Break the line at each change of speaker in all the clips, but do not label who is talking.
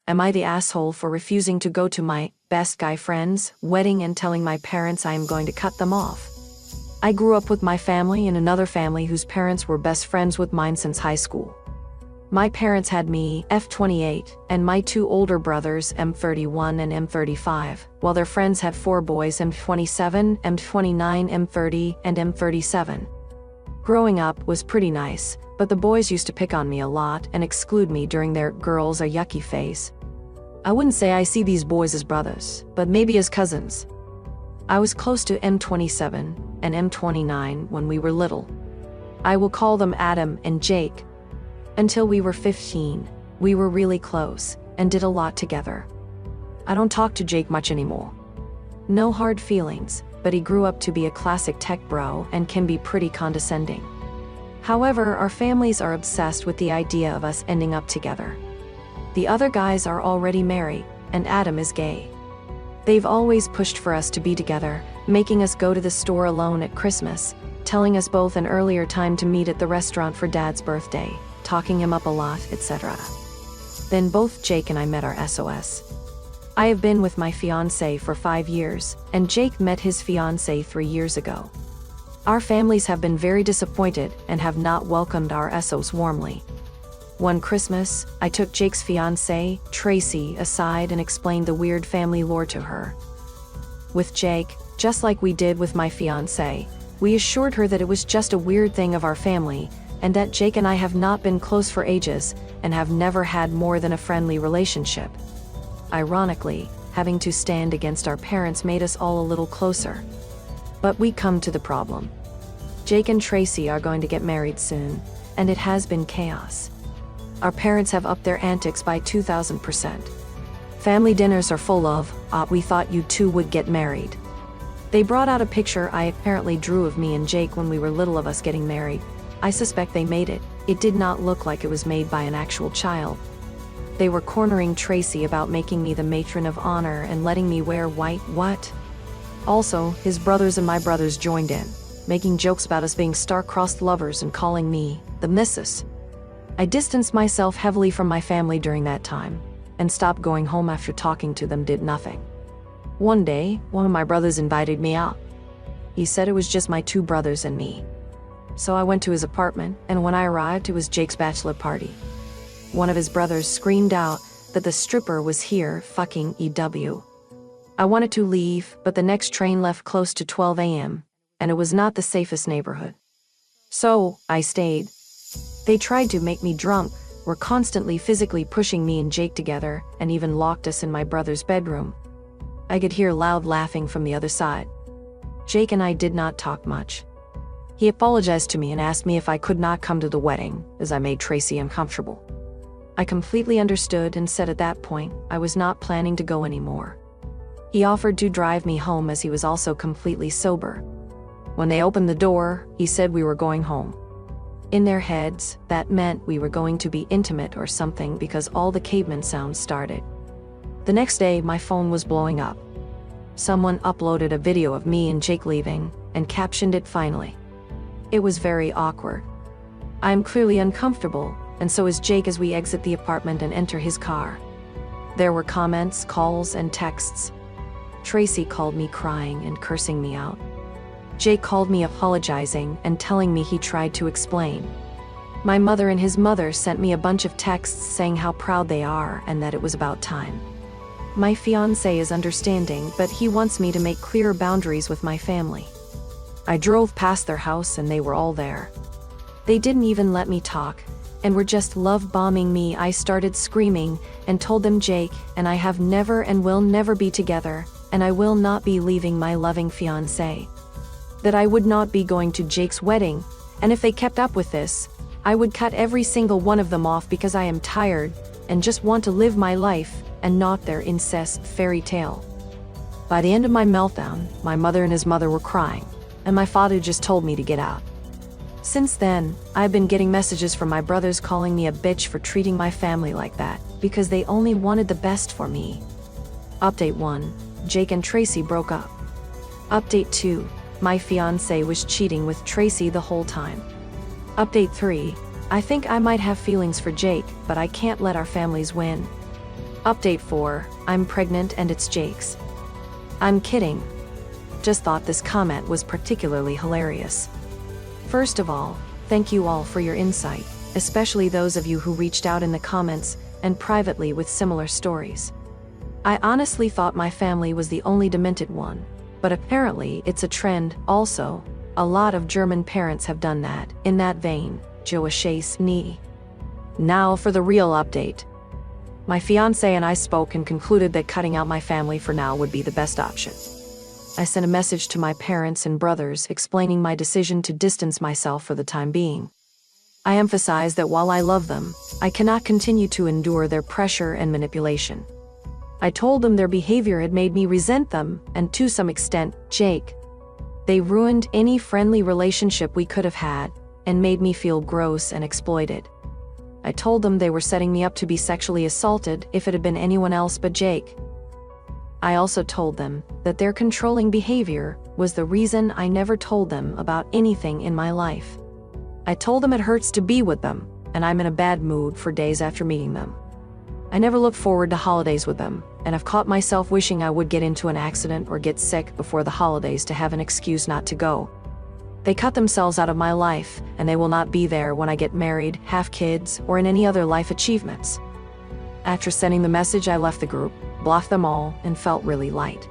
Am I the asshole for refusing to go to my best guy friend's wedding and telling my parents I am going to cut them off? I grew up with my family and another family whose parents were best friends with mine since high school. My parents had me, F28, and my two older brothers, M31 and M35, while their friends had four boys, M27, M29, M30, and M37. Growing up was pretty nice, but the boys used to pick on me a lot and exclude me during their girls are yucky phase. I wouldn't say I see these boys as brothers, but maybe as cousins. I was close to M27 and M29 when we were little. I will call them Adam and Jake. Until we were 15, we were really close and did a lot together. I don't talk to Jake much anymore. No hard feelings, but he grew up to be a classic tech bro and can be pretty condescending. However, our families are obsessed with the idea of us ending up together. The other guys are already married, and Adam is gay. They've always pushed for us to be together, making us go to the store alone at Christmas, telling us both an earlier time to meet at the restaurant for Dad's birthday, talking him up a lot, etc. Then both Jake and I met our SOS. I have been with my fiancé for 5 years, and Jake met his fiancée 3 years ago. Our families have been very disappointed and have not welcomed our SOS warmly. One Christmas, I took Jake's fiancée, Tracy, aside and explained the weird family lore to her. With Jake, just like we did with my fiancé, we assured her that it was just a weird thing of our family, and that Jake and I have not been close for ages and have never had more than a friendly relationship. Ironically, having to stand against our parents made us all a little closer. But we come to the problem. Jake and Tracy are going to get married soon, and it has been chaos. Our parents have upped their antics by 2,000%. Family dinners are full of, we thought you two would get married. They brought out a picture I apparently drew of me and Jake when we were little of us getting married. I suspect they made it. It did not look like it was made by an actual child. They were cornering Tracy about making me the matron of honor and letting me wear white. What? Also, his brothers and my brothers joined in, making jokes about us being star-crossed lovers and calling me the missus. I distanced myself heavily from my family during that time, and stopped going home after talking to them did nothing. One day, one of my brothers invited me out. He said it was just my two brothers and me. So I went to his apartment, and when I arrived, it was Jake's bachelor party. One of his brothers screamed out that the stripper was here fucking EW. I wanted to leave, but the next train left close to 12 a.m., and it was not the safest neighborhood. So, I stayed. They tried to make me drunk, were constantly physically pushing me and Jake together, and even locked us in my brother's bedroom. I could hear loud laughing from the other side. Jake and I did not talk much. He apologized to me and asked me if I could not come to the wedding, as I made Tracy uncomfortable. I completely understood and said at that point I was not planning to go anymore. He offered to drive me home as he was also completely sober. When they opened the door, he said we were going home. In their heads, that meant we were going to be intimate or something because all the caveman sounds started. The next day, my phone was blowing up. Someone uploaded a video of me and Jake leaving and captioned it finally. It was very awkward. I am clearly uncomfortable, and so is Jake as we exit the apartment and enter his car. There were comments, calls, and texts. Tracy called me crying and cursing me out. Jake called me apologizing and telling me he tried to explain. My mother and his mother sent me a bunch of texts saying how proud they are and that it was about time. My fiancé is understanding, but he wants me to make clearer boundaries with my family. I drove past their house and they were all there. They didn't even let me talk, and were just love-bombing me. I started screaming and told them Jake and I have never and will never be together, and I will not be leaving my loving fiancé. That I would not be going to Jake's wedding, and if they kept up with this, I would cut every single one of them off because I am tired and just want to live my life and not their incest fairy tale. By the end of my meltdown, my mother and his mother were crying, and my father just told me to get out. Since then, I've been getting messages from my brothers calling me a bitch for treating my family like that, because they only wanted the best for me. Update 1. Jake and Tracy broke up. Update 2. My fiancé was cheating with Tracy the whole time. Update 3. I think I might have feelings for Jake, but I can't let our families win. Update 4, I'm pregnant and it's Jake's. I'm kidding. Just thought this comment was particularly hilarious. First of all, thank you all for your insight, especially those of you who reached out in the comments and privately with similar stories. I honestly thought my family was the only demented one, but apparently it's a trend also. A lot of German parents have done that. In that vein, Joach's knee. Now for the real update. My fiancé and I spoke and concluded that cutting out my family for now would be the best option. I sent a message to my parents and brothers explaining my decision to distance myself for the time being. I emphasized that while I love them, I cannot continue to endure their pressure and manipulation. I told them their behavior had made me resent them, and to some extent, Jake. They ruined any friendly relationship we could have had, and made me feel gross and exploited. I told them they were setting me up to be sexually assaulted if it had been anyone else but Jake. I also told them that their controlling behavior was the reason I never told them about anything in my life. I told them it hurts to be with them, and I'm in a bad mood for days after meeting them. I never look forward to holidays with them, and I've caught myself wishing I would get into an accident or get sick before the holidays to have an excuse not to go. They cut themselves out of my life, and they will not be there when I get married, have kids, or in any other life achievements. After sending the message, I left the group, blocked them all, and felt really light.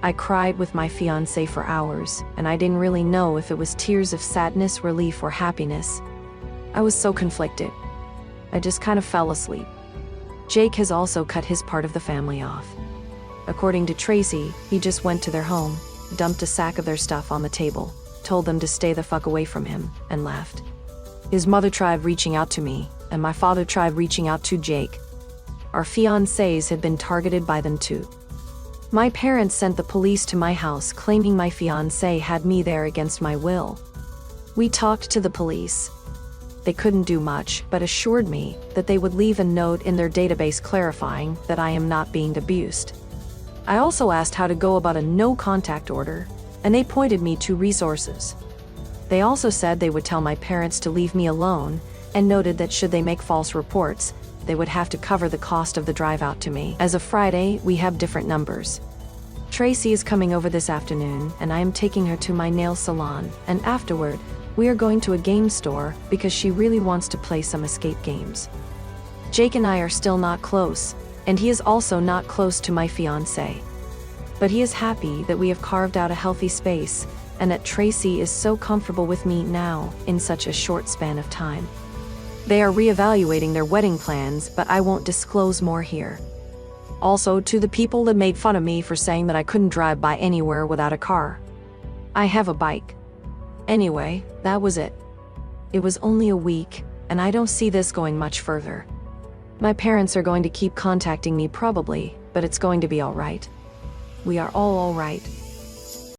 I cried with my fiancé for hours, and I didn't really know if it was tears of sadness, relief, or happiness. I was so conflicted. I just kind of fell asleep. Jake has also cut his part of the family off. According to Tracy, he just went to their home, dumped a sack of their stuff on the table, told them to stay the fuck away from him, and left. His mother tried reaching out to me, and my father tried reaching out to Jake. Our fiancés had been targeted by them too. My parents sent the police to my house claiming my fiancé had me there against my will. We talked to the police. They couldn't do much, but assured me that they would leave a note in their database clarifying that I am not being abused. I also asked how to go about a no-contact order, and they pointed me to resources. They also said they would tell my parents to leave me alone, and noted that should they make false reports, they would have to cover the cost of the drive out to me. As of Friday, we have different numbers. Tracy is coming over this afternoon, and I am taking her to my nail salon, and afterward, we are going to a game store because she really wants to play some escape games. Jake and I are still not close, and he is also not close to my fiancé. But he is happy that we have carved out a healthy space, and that Tracy is so comfortable with me now in such a short span of time. They are reevaluating their wedding plans, but I won't disclose more here. Also, to the people that made fun of me for saying that I couldn't drive by anywhere without a car. I have a bike. Anyway, that was it. It was only a week, and I don't see this going much further. My parents are going to keep contacting me probably, but it's going to be all right. We are all right.